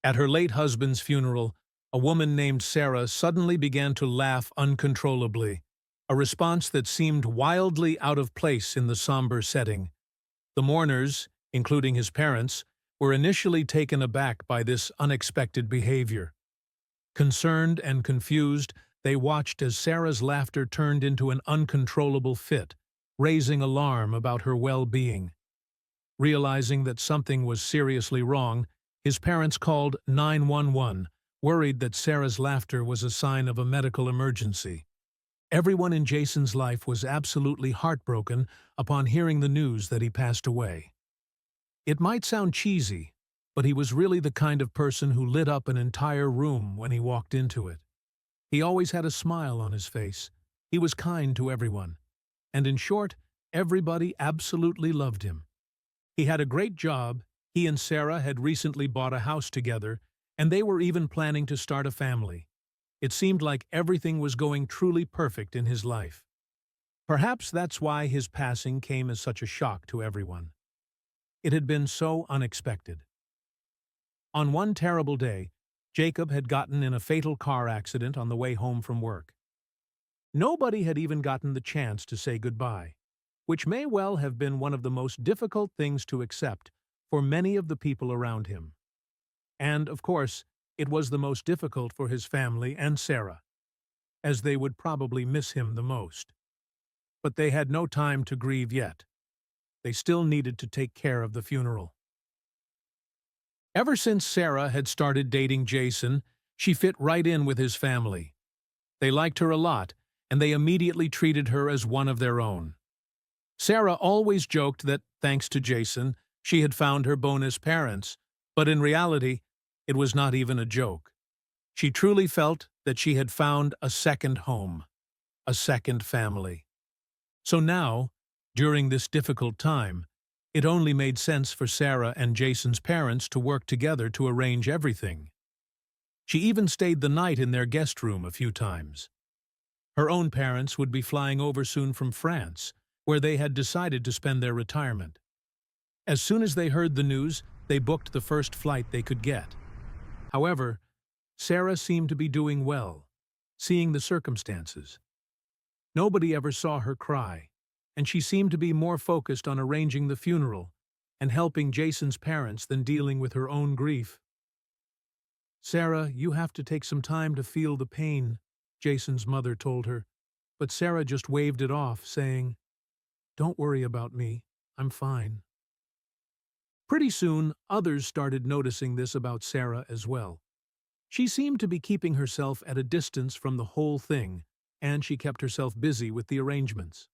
At her late husband's funeral, a woman named Sarah suddenly began to laugh uncontrollably, a response that seemed wildly out of place in the somber setting. The mourners, including his parents, were initially taken aback by this unexpected behavior. Concerned and confused, they watched as Sarah's laughter turned into an uncontrollable fit, raising alarm about her well-being. Realizing that something was seriously wrong, his parents called 911, worried that Sarah's laughter was a sign of a medical emergency. Everyone in Jason's life was absolutely heartbroken upon hearing the news that he passed away. It might sound cheesy, but he was really the kind of person who lit up an entire room when he walked into it. He always had a smile on his face. He was kind to everyone. And in short, everybody absolutely loved him. He had a great job, he and Sarah had recently bought a house together, and they were even planning to start a family. It seemed like everything was going truly perfect in his life. Perhaps that's why his passing came as such a shock to everyone. It had been so unexpected. On one terrible day, Jacob had gotten in a fatal car accident on the way home from work. Nobody had even gotten the chance to say goodbye, which may well have been one of the most difficult things to accept for many of the people around him. And, of course, it was the most difficult for his family and Sarah, as they would probably miss him the most. But they had no time to grieve yet. They still needed to take care of the funeral. Ever since Sarah had started dating Jason, she fit right in with his family. They liked her a lot, and they immediately treated her as one of their own. Sarah always joked that, thanks to Jason, she had found her bonus parents, but in reality, it was not even a joke. She truly felt that she had found a second home, a second family. So now, during this difficult time, it only made sense for Sarah and Jason's parents to work together to arrange everything. She even stayed the night in their guest room a few times. Her own parents would be flying over soon from France, where they had decided to spend their retirement. As soon as they heard the news, they booked the first flight they could get. However, Sarah seemed to be doing well, seeing the circumstances. Nobody ever saw her cry, and she seemed to be more focused on arranging the funeral and helping Jason's parents than dealing with her own grief. "Sarah, you have to take some time to feel the pain," Jason's mother told her, but Sarah just waved it off, saying, "Don't worry about me, I'm fine." Pretty soon, others started noticing this about Sarah as well. She seemed to be keeping herself at a distance from the whole thing, and she kept herself busy with the arrangements.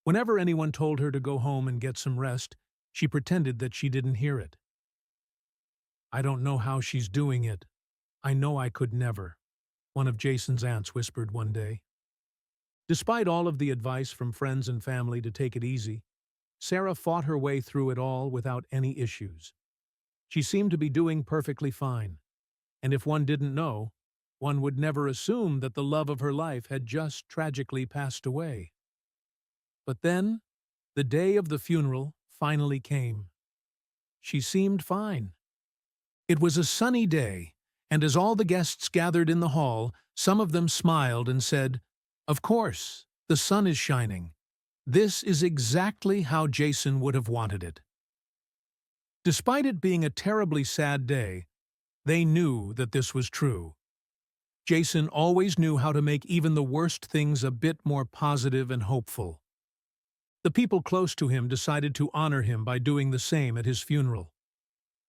Whenever anyone told her to go home and get some rest, she pretended that she didn't hear it. "I don't know how she's doing it. I know I could never," one of Jason's aunts whispered one day. Despite all of the advice from friends and family to take it easy, Sarah fought her way through it all without any issues. She seemed to be doing perfectly fine, and if one didn't know, one would never assume that the love of her life had just tragically passed away. But then, the day of the funeral finally came. She seemed fine. It was a sunny day, and as all the guests gathered in the hall, some of them smiled and said, "Of course, the sun is shining. This is exactly how Jason would have wanted it." Despite it being a terribly sad day, they knew that this was true. Jason always knew how to make even the worst things a bit more positive and hopeful. The people close to him decided to honor him by doing the same at his funeral.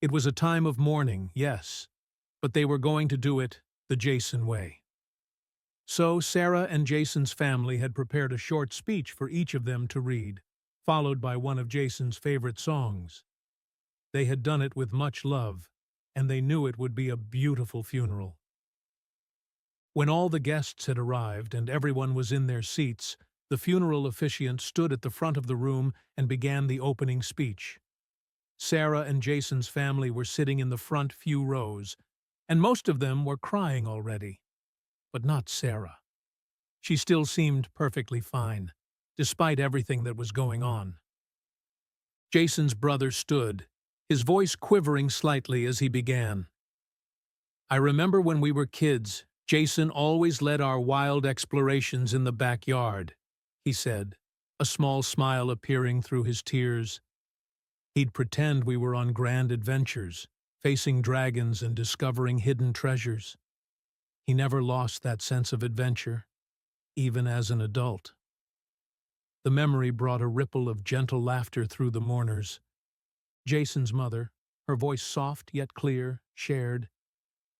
It was a time of mourning, yes, but they were going to do it the Jason way. So Sarah and Jason's family had prepared a short speech for each of them to read, followed by one of Jason's favorite songs. They had done it with much love, and they knew it would be a beautiful funeral. When all the guests had arrived and everyone was in their seats, the funeral officiant stood at the front of the room and began the opening speech. Sarah and Jason's family were sitting in the front few rows, and most of them were crying already. But not Sarah. She still seemed perfectly fine, despite everything that was going on. Jason's brother stood, his voice quivering slightly as he began. I remember when we were kids, Jason always led our wild explorations in the backyard, he said, a small smile appearing through his tears. He'd pretend we were on grand adventures, facing dragons and discovering hidden treasures. He never lost that sense of adventure, even as an adult. The memory brought a ripple of gentle laughter through the mourners. Jason's mother, her voice soft yet clear, shared,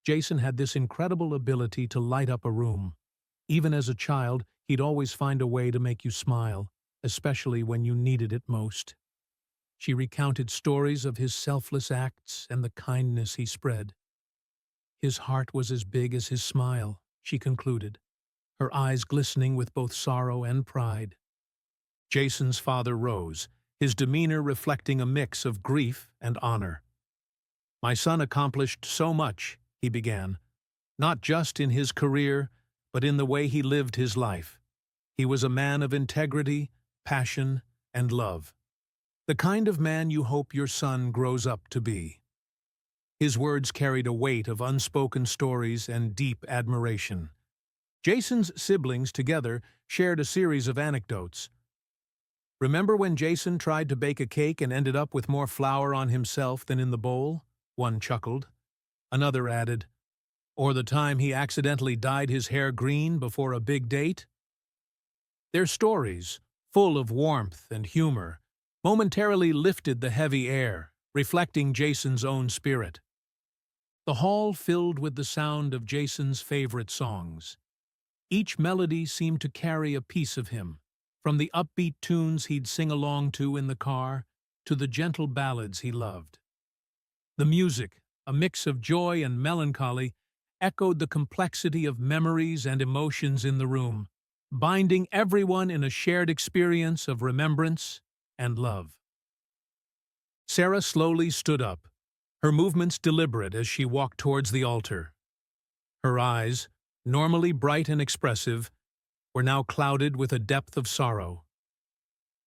Jason had this incredible ability to light up a room. Even as a child, he'd always find a way to make you smile, especially when you needed it most. She recounted stories of his selfless acts and the kindness he spread. His heart was as big as his smile, she concluded, her eyes glistening with both sorrow and pride. Jason's father rose, his demeanor reflecting a mix of grief and honor. "My son accomplished so much," he began, "not just in his career, but in the way he lived his life. He was a man of integrity, passion, and love. The kind of man you hope your son grows up to be." His words carried a weight of unspoken stories and deep admiration. Jason's siblings together shared a series of anecdotes. "Remember when Jason tried to bake a cake and ended up with more flour on himself than in the bowl?" One chuckled. Another added, "Or the time he accidentally dyed his hair green before a big date?" Their stories, full of warmth and humor, momentarily lifted the heavy air, reflecting Jason's own spirit. The hall filled with the sound of Jason's favorite songs. Each melody seemed to carry a piece of him, from the upbeat tunes he'd sing along to in the car to the gentle ballads he loved. The music, a mix of joy and melancholy, echoed the complexity of memories and emotions in the room, binding everyone in a shared experience of remembrance and love. Sarah slowly stood up, her movements deliberate as she walked towards the altar. Her eyes, normally bright and expressive, were now clouded with a depth of sorrow.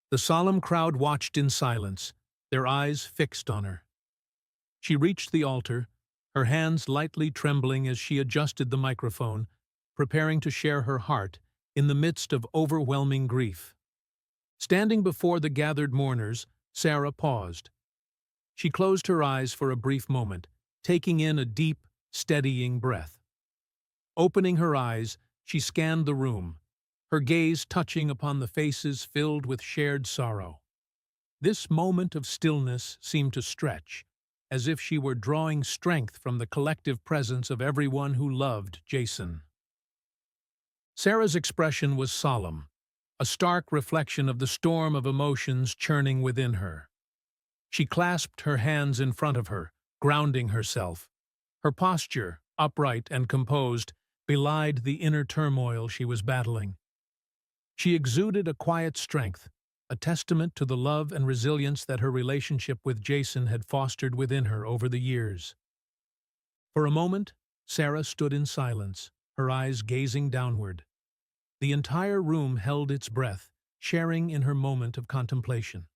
The solemn crowd watched in silence, their eyes fixed on her. She reached the altar, her hands lightly trembling as she adjusted the microphone, preparing to share her heart in the midst of overwhelming grief. Standing before the gathered mourners, Sarah paused. She closed her eyes for a brief moment, taking in a deep, steadying breath. Opening her eyes, she scanned the room, her gaze touching upon the faces filled with shared sorrow. This moment of stillness seemed to stretch, as if she were drawing strength from the collective presence of everyone who loved Jason. Sarah's expression was solemn, a stark reflection of the storm of emotions churning within her. She clasped her hands in front of her, grounding herself. Her posture, upright and composed, belied the inner turmoil she was battling. She exuded a quiet strength, a testament to the love and resilience that her relationship with Jason had fostered within her over the years. For a moment, Sarah stood in silence, her eyes gazing downward. The entire room held its breath, sharing in her moment of contemplation.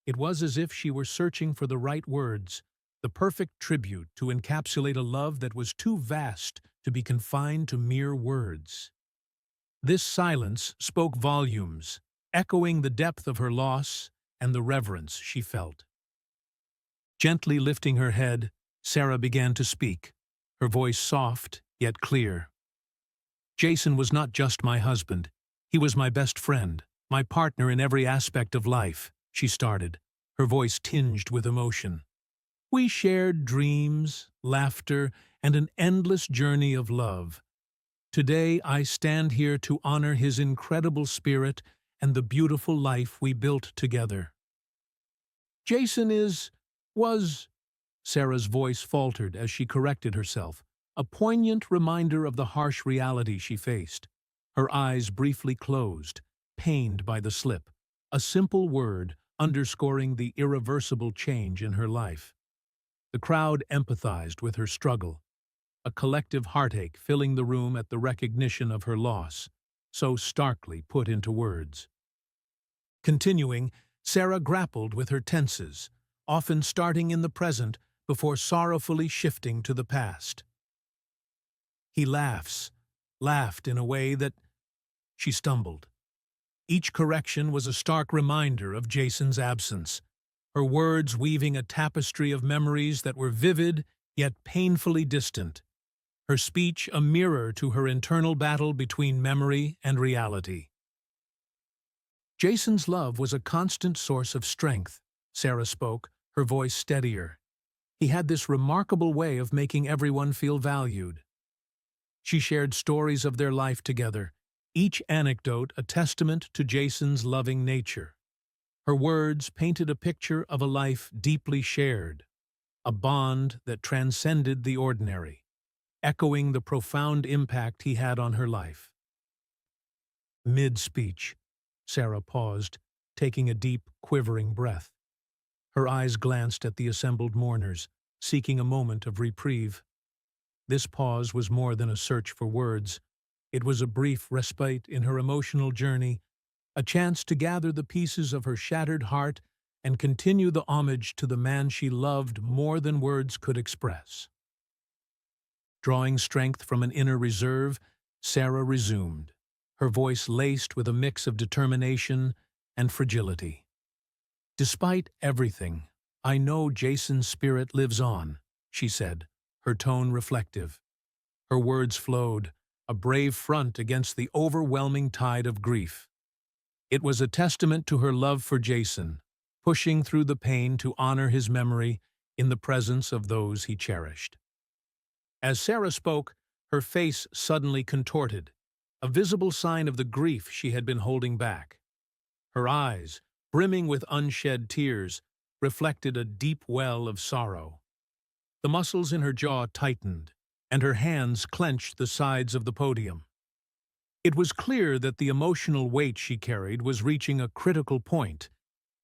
It was as if she were searching for the right words, the perfect tribute to encapsulate a love that was too vast to be confined to mere words. This silence spoke volumes, echoing the depth of her loss and the reverence she felt. Gently lifting her head, Sarah began to speak, her voice soft yet clear. "Jason was not just my husband. He was my best friend, my partner in every aspect of life," she started, her voice tinged with emotion. "We shared dreams, laughter, and an endless journey of love. Today I stand here to honor his incredible spirit and the beautiful life we built together." "Jason was," Sarah's voice faltered as she corrected herself, a poignant reminder of the harsh reality she faced. Her eyes briefly closed, pained by the slip, a simple word underscoring the irreversible change in her life. The crowd empathized with her struggle, a collective heartache filling the room at the recognition of her loss, so starkly put into words. Continuing, Sarah grappled with her tenses, often starting in the present before sorrowfully shifting to the past. He laughed in a way that she stumbled. Each correction was a stark reminder of Jason's absence, her words weaving a tapestry of memories that were vivid yet painfully distant, her speech a mirror to her internal battle between memory and reality. Jason's love was a constant source of strength, Sarah spoke, her voice steadier. He had this remarkable way of making everyone feel valued. She shared stories of their life together, each anecdote a testament to Jason's loving nature. Her words painted a picture of a life deeply shared, a bond that transcended the ordinary, echoing the profound impact he had on her life. Mid-speech, Sarah paused, taking a deep, quivering breath. Her eyes glanced at the assembled mourners, seeking a moment of reprieve. This pause was more than a search for words. It was a brief respite in her emotional journey, a chance to gather the pieces of her shattered heart and continue the homage to the man she loved more than words could express. Drawing strength from an inner reserve, Sarah resumed, her voice laced with a mix of determination and fragility. "Despite everything, I know Jason's spirit lives on," she said, her tone reflective. Her words flowed, a brave front against the overwhelming tide of grief. It was a testament to her love for Jason, pushing through the pain to honor his memory in the presence of those he cherished. As Sarah spoke, her face suddenly contorted, a visible sign of the grief she had been holding back. Her eyes, brimming with unshed tears, reflected a deep well of sorrow. The muscles in her jaw tightened, and her hands clenched the sides of the podium. It was clear that the emotional weight she carried was reaching a critical point,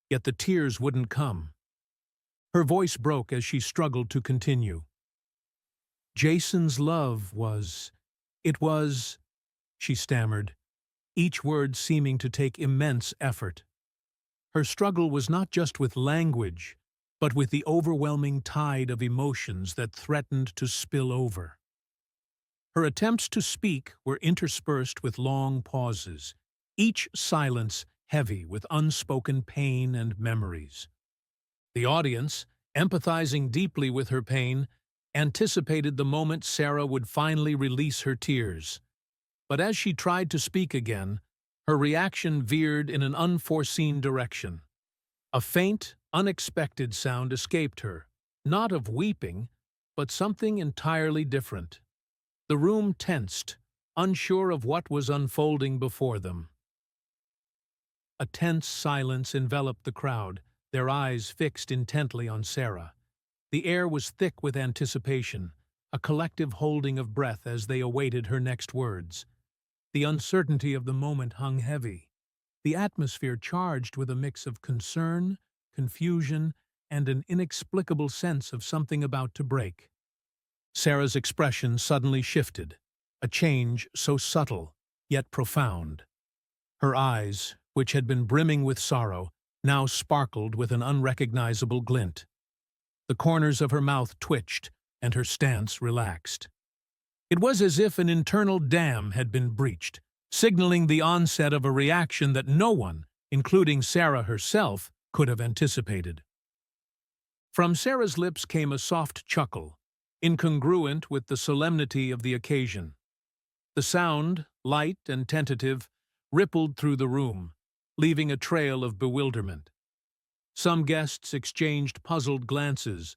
yet the tears wouldn't come. Her voice broke as she struggled to continue. "Jason's love was, she stammered, each word seeming to take immense effort. Her struggle was not just with language, but with the overwhelming tide of emotions that threatened to spill over. Her attempts to speak were interspersed with long pauses, each silence heavy with unspoken pain and memories. The audience, empathizing deeply with her pain, anticipated the moment Sarah would finally release her tears. But as she tried to speak again, her reaction veered in an unforeseen direction. A faint, unexpected sound escaped her, not of weeping, but something entirely different. The room tensed, unsure of what was unfolding before them. A tense silence enveloped the crowd, their eyes fixed intently on Sarah. The air was thick with anticipation, a collective holding of breath as they awaited her next words. The uncertainty of the moment hung heavy, the atmosphere charged with a mix of concern, confusion, and an inexplicable sense of something about to break. Sarah's expression suddenly shifted, a change so subtle, yet profound. Her eyes, which had been brimming with sorrow, now sparkled with an unrecognizable glint. The corners of her mouth twitched, and her stance relaxed. It was as if an internal dam had been breached, signaling the onset of a reaction that no one, including Sarah herself, could have anticipated. From Sarah's lips came a soft chuckle, incongruent with the solemnity of the occasion. The sound, light and tentative, rippled through the room, leaving a trail of bewilderment. Some guests exchanged puzzled glances,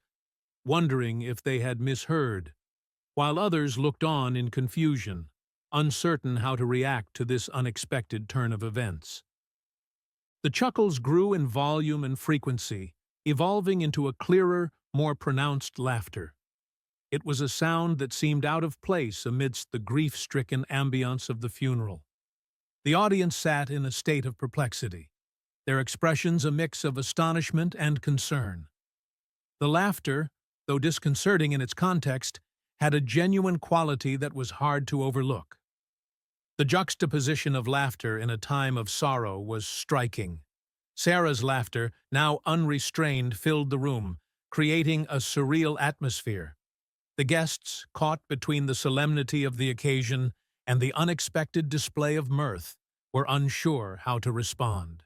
wondering if they had misheard, while others looked on in confusion, uncertain how to react to this unexpected turn of events. The chuckles grew in volume and frequency, evolving into a clearer, more pronounced laughter. It was a sound that seemed out of place amidst the grief-stricken ambience of the funeral. The audience sat in a state of perplexity, their expressions a mix of astonishment and concern. The laughter, though disconcerting in its context, had a genuine quality that was hard to overlook. The juxtaposition of laughter in a time of sorrow was striking. Sarah's laughter, now unrestrained, filled the room, creating a surreal atmosphere. The guests, caught between the solemnity of the occasion and the unexpected display of mirth, were unsure how to respond.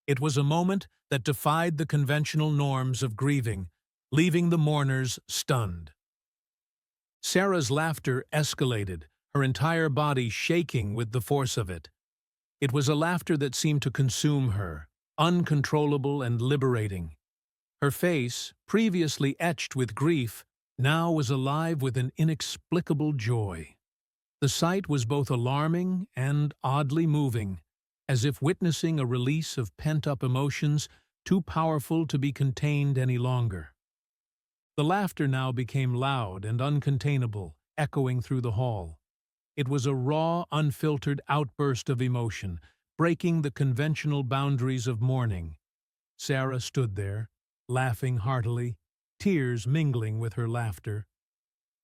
It was a moment that defied the conventional norms of grieving, leaving the mourners stunned. Sarah's laughter escalated, her entire body shaking with the force of it. It was a laughter that seemed to consume her, uncontrollable and liberating. Her face, previously etched with grief, now was alive with an inexplicable joy. The sight was both alarming and oddly moving, as if witnessing a release of pent-up emotions too powerful to be contained any longer. The laughter now became loud and uncontainable, echoing through the hall. It was a raw, unfiltered outburst of emotion, breaking the conventional boundaries of mourning. Sarah stood there, laughing heartily, tears mingling with her laughter.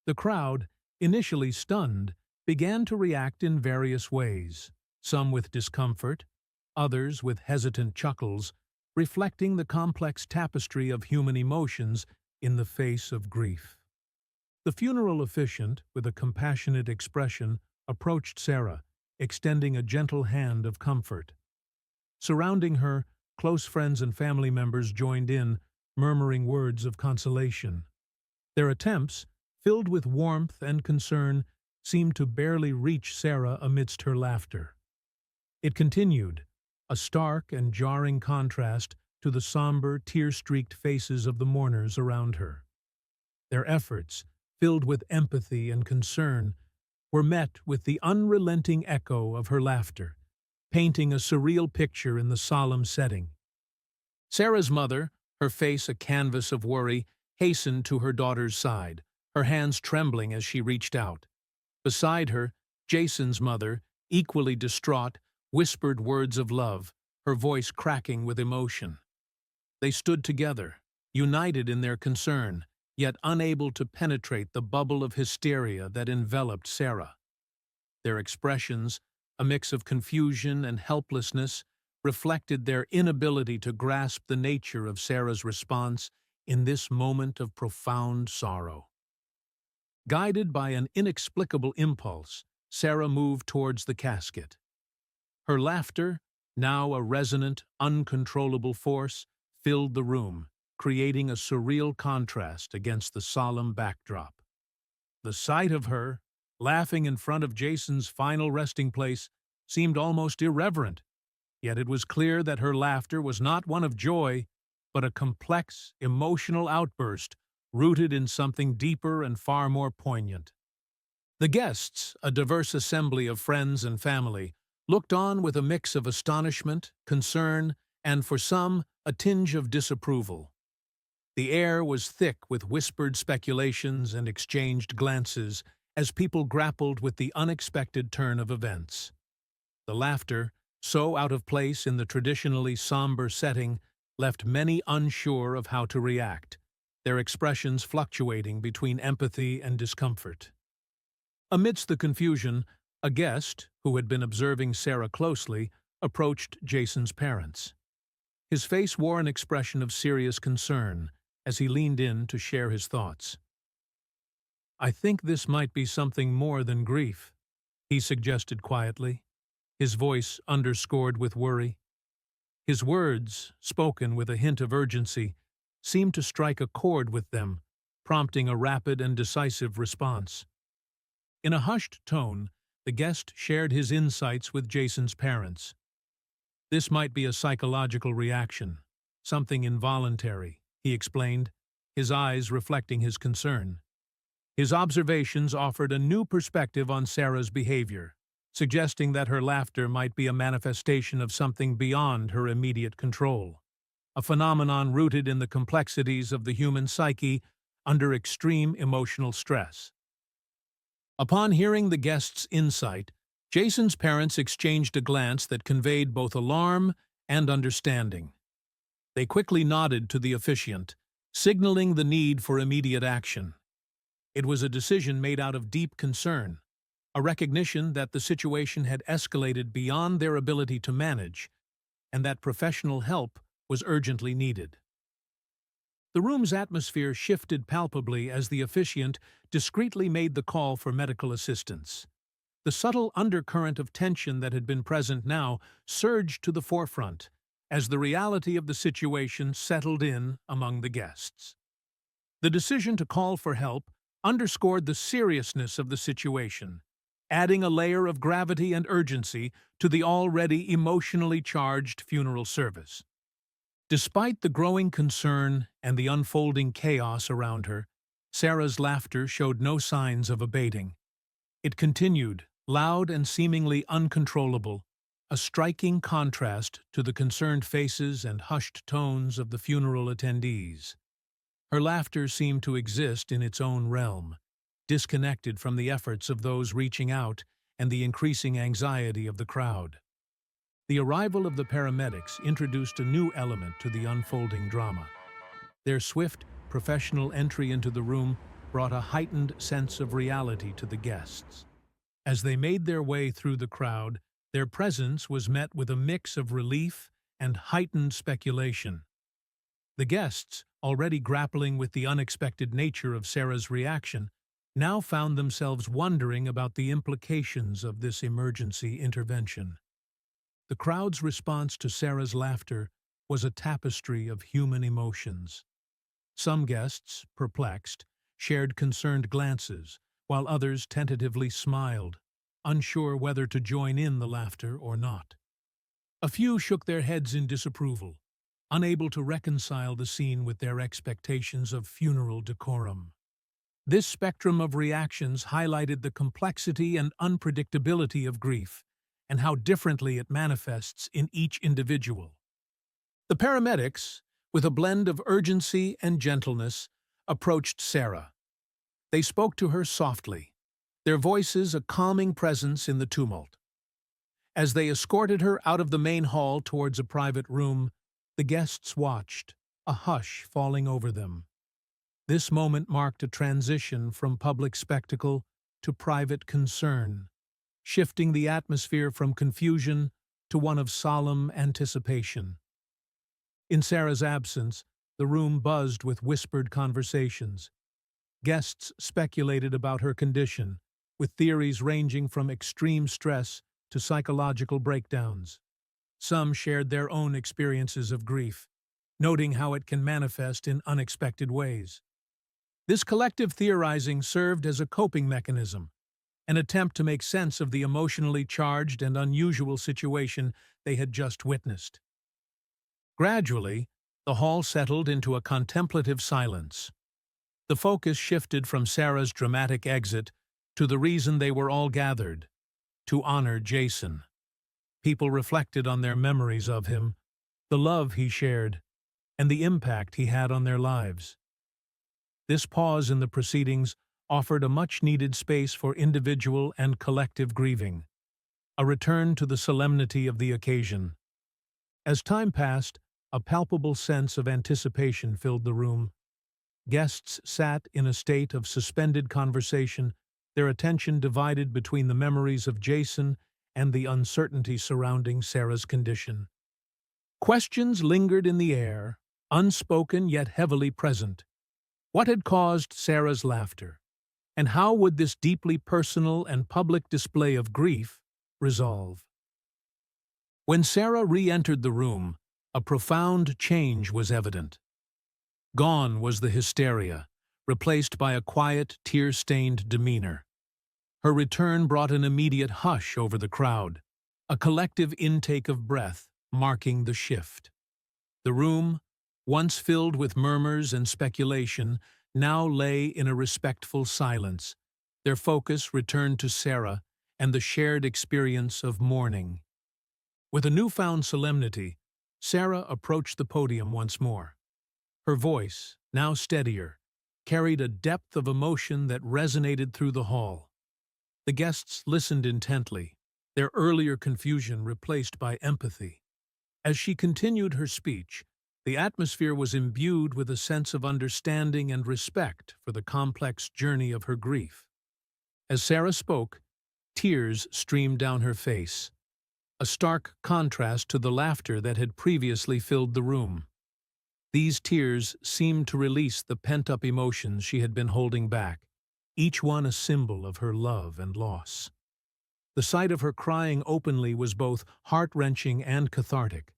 The crowd, initially stunned, began to react in various ways, some with discomfort, others with hesitant chuckles, reflecting the complex tapestry of human emotions in the face of grief. The funeral officiant, with a compassionate expression, approached Sarah, extending a gentle hand of comfort. Surrounding her, close friends and family members joined in, murmuring words of consolation. Their attempts, filled with warmth and concern, seemed to barely reach Sarah amidst her laughter. It continued, a stark and jarring contrast to the somber, tear-streaked faces of the mourners around her. Their efforts, filled with empathy and concern, were met with the unrelenting echo of her laughter, painting a surreal picture in the solemn setting. Sarah's mother, her face a canvas of worry, hastened to her daughter's side, her hands trembling as she reached out. Beside her, Jason's mother, equally distraught, whispered words of love, her voice cracking with emotion. They stood together, united in their concern, yet unable to penetrate the bubble of hysteria that enveloped Sarah. Their expressions, a mix of confusion and helplessness, reflected their inability to grasp the nature of Sarah's response in this moment of profound sorrow. Guided by an inexplicable impulse, Sarah moved towards the casket. Her laughter, now a resonant, uncontrollable force, filled the room, creating a surreal contrast against the solemn backdrop. The sight of her, laughing in front of Jason's final resting place, seemed almost irreverent, yet it was clear that her laughter was not one of joy, but a complex, emotional outburst rooted in something deeper and far more poignant. The guests, a diverse assembly of friends and family, looked on with a mix of astonishment, concern, and for some, a tinge of disapproval. The air was thick with whispered speculations and exchanged glances as people grappled with the unexpected turn of events. The laughter, so out of place in the traditionally somber setting, left many unsure of how to react, their expressions fluctuating between empathy and discomfort. Amidst the confusion, a guest, who had been observing Sarah closely, approached Jason's parents. His face wore an expression of serious concern as he leaned in to share his thoughts. "I think this might be something more than grief," he suggested quietly, his voice underscored with worry. His words, spoken with a hint of urgency, seemed to strike a chord with them, prompting a rapid and decisive response. In a hushed tone, the guest shared his insights with Jason's parents. "This might be a psychological reaction, something involuntary," he explained, his eyes reflecting his concern. His observations offered a new perspective on Sarah's behavior, suggesting that her laughter might be a manifestation of something beyond her immediate control, a phenomenon rooted in the complexities of the human psyche under extreme emotional stress. Upon hearing the guest's insight, Jason's parents exchanged a glance that conveyed both alarm and understanding. They quickly nodded to the officiant, signaling the need for immediate action. It was a decision made out of deep concern, a recognition that the situation had escalated beyond their ability to manage, and that professional help was urgently needed. The room's atmosphere shifted palpably as the officiant discreetly made the call for medical assistance. The subtle undercurrent of tension that had been present now surged to the forefront as the reality of the situation settled in among the guests. The decision to call for help underscored the seriousness of the situation, adding a layer of gravity and urgency to the already emotionally charged funeral service. Despite the growing concern and the unfolding chaos around her, Sarah's laughter showed no signs of abating. It continued, loud and seemingly uncontrollable, a striking contrast to the concerned faces and hushed tones of the funeral attendees. Her laughter seemed to exist in its own realm, disconnected from the efforts of those reaching out and the increasing anxiety of the crowd. The arrival of the paramedics introduced a new element to the unfolding drama. Their swift, professional entry into the room brought a heightened sense of reality to the guests. As they made their way through the crowd, their presence was met with a mix of relief and heightened speculation. The guests, already grappling with the unexpected nature of Sarah's reaction, now found themselves wondering about the implications of this emergency intervention. The crowd's response to Sarah's laughter was a tapestry of human emotions. Some guests, perplexed, shared concerned glances, while others tentatively smiled, unsure whether to join in the laughter or not. A few shook their heads in disapproval, unable to reconcile the scene with their expectations of funeral decorum. This spectrum of reactions highlighted the complexity and unpredictability of grief, and how differently it manifests in each individual. The paramedics, with a blend of urgency and gentleness, approached Sarah. They spoke to her softly, their voices a calming presence in the tumult. As they escorted her out of the main hall towards a private room, the guests watched, a hush falling over them. This moment marked a transition from public spectacle to private concern, shifting the atmosphere from confusion to one of solemn anticipation. In Sarah's absence, the room buzzed with whispered conversations. Guests speculated about her condition, with theories ranging from extreme stress to psychological breakdowns. Some shared their own experiences of grief, noting how it can manifest in unexpected ways. This collective theorizing served as a coping mechanism, an attempt to make sense of the emotionally charged and unusual situation they had just witnessed. Gradually, the hall settled into a contemplative silence. The focus shifted from Sarah's dramatic exit to the reason they were all gathered, to honor Jason. People reflected on their memories of him, the love he shared, and the impact he had on their lives. This pause in the proceedings offered a much-needed space for individual and collective grieving, a return to the solemnity of the occasion. As time passed, a palpable sense of anticipation filled the room. Guests sat in a state of suspended conversation, their attention divided between the memories of Jason and the uncertainty surrounding Sarah's condition. Questions lingered in the air, unspoken yet heavily present. What had caused Sarah's laughter? And how would this deeply personal and public display of grief resolve? When Sarah re-entered the room, a profound change was evident. Gone was the hysteria, replaced by a quiet, tear-stained demeanor. Her return brought an immediate hush over the crowd, a collective intake of breath marking the shift. The room, once filled with murmurs and speculation, now lay in a respectful silence, their focus returned to Sarah and the shared experience of mourning. With a newfound solemnity, Sarah approached the podium once more. Her voice, now steadier, carried a depth of emotion that resonated through the hall. The guests listened intently, their earlier confusion replaced by empathy. As she continued her speech, the atmosphere was imbued with a sense of understanding and respect for the complex journey of her grief. As Sarah spoke, tears streamed down her face, a stark contrast to the laughter that had previously filled the room. These tears seemed to release the pent-up emotions she had been holding back, each one a symbol of her love and loss. The sight of her crying openly was both heart-wrenching and cathartic,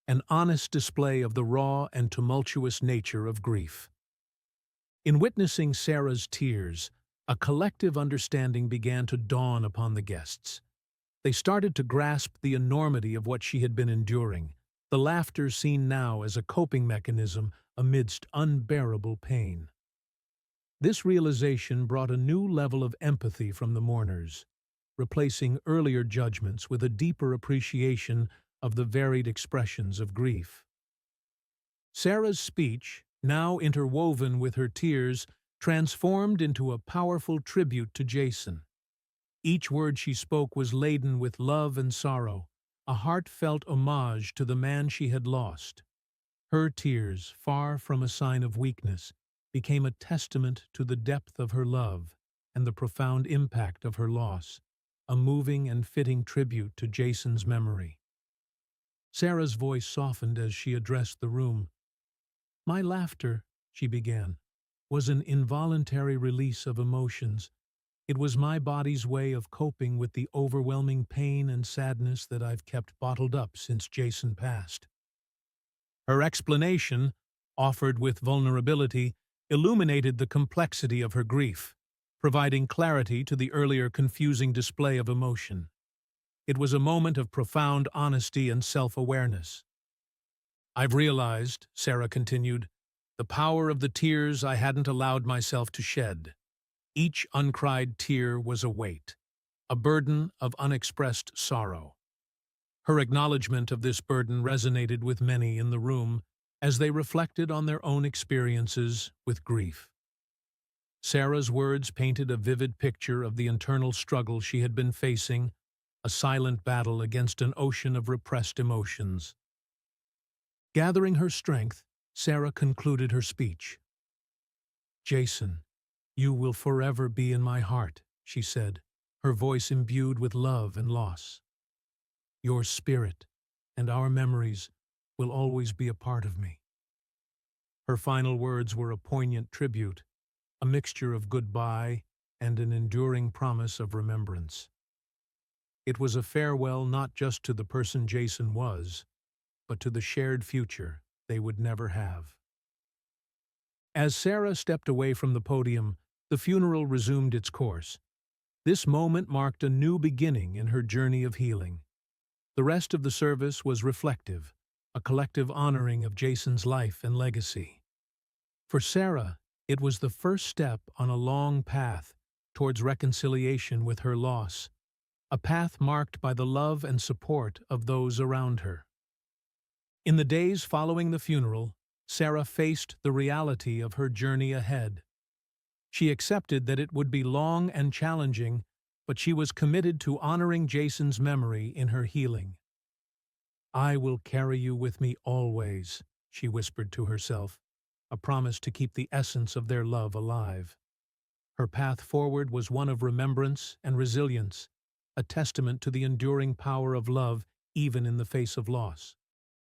an honest display of the raw and tumultuous nature of grief. In witnessing Sarah's tears, a collective understanding began to dawn upon the guests. They started to grasp the enormity of what she had been enduring, the laughter seen now as a coping mechanism amidst unbearable pain. This realization brought a new level of empathy from the mourners, replacing earlier judgments with a deeper appreciation of the varied expressions of grief. Sarah's speech, now interwoven with her tears, transformed into a powerful tribute to Jason. Each word she spoke was laden with love and sorrow, a heartfelt homage to the man she had lost. Her tears, far from a sign of weakness, became a testament to the depth of her love and the profound impact of her loss, a moving and fitting tribute to Jason's memory. Sarah's voice softened as she addressed the room. "My laughter," she began, "was an involuntary release of emotions. It was my body's way of coping with the overwhelming pain and sadness that I've kept bottled up since Jason passed." Her explanation, offered with vulnerability, illuminated the complexity of her grief, providing clarity to the earlier confusing display of emotion. It was a moment of profound honesty and self-awareness. "I've realized," Sarah continued, "the power of the tears I hadn't allowed myself to shed. Each uncried tear was a weight, a burden of unexpressed sorrow." Her acknowledgement of this burden resonated with many in the room as they reflected on their own experiences with grief. Sarah's words painted a vivid picture of the internal struggle she had been facing, a silent battle against an ocean of repressed emotions. Gathering her strength, Sarah concluded her speech. "Jason, you will forever be in my heart," she said, her voice imbued with love and loss. "Your spirit and our memories will always be a part of me." Her final words were a poignant tribute, a mixture of goodbye and an enduring promise of remembrance. It was a farewell not just to the person Jason was, but to the shared future they would never have. As Sarah stepped away from the podium, the funeral resumed its course. This moment marked a new beginning in her journey of healing. The rest of the service was reflective, a collective honoring of Jason's life and legacy. For Sarah, it was the first step on a long path towards reconciliation with her loss, a path marked by the love and support of those around her. In the days following the funeral, Sarah faced the reality of her journey ahead. She accepted that it would be long and challenging, but she was committed to honoring Jason's memory in her healing. "I will carry you with me always," she whispered to herself, a promise to keep the essence of their love alive. Her path forward was one of remembrance and resilience, a testament to the enduring power of love even in the face of loss.